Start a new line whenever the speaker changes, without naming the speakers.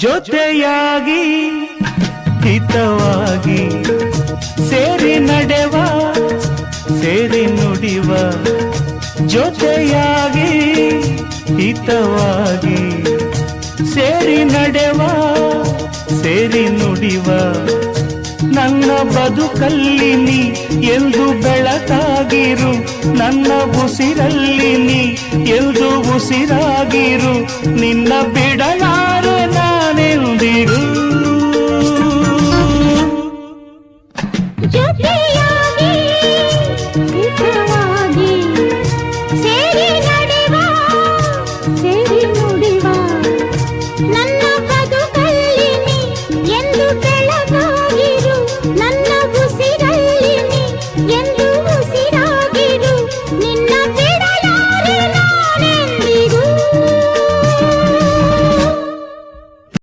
ಜೊತೆಯಾಗಿ ಹಿತವಾಗಿ ಸೇರಿ ನಡೆವ ಸೇರಿ ನುಡಿವ ಜೊತೆಯಾಗಿ ಹಿತವಾಗಿ ಸೇರಿ ನಡೆವ ಸೇರಿ ನುಡಿವ ನನ್ನ ಬದುಕಲ್ಲಿ ನೀ ಎಂದು ಬೆಳಕಾಗಿರು ನನ್ನ ಉಸಿರಲ್ಲಿ ನೀ ಎಂದು ಉಸಿರಾಗಿರು ನಿನ್ನ ಬಿಡಲ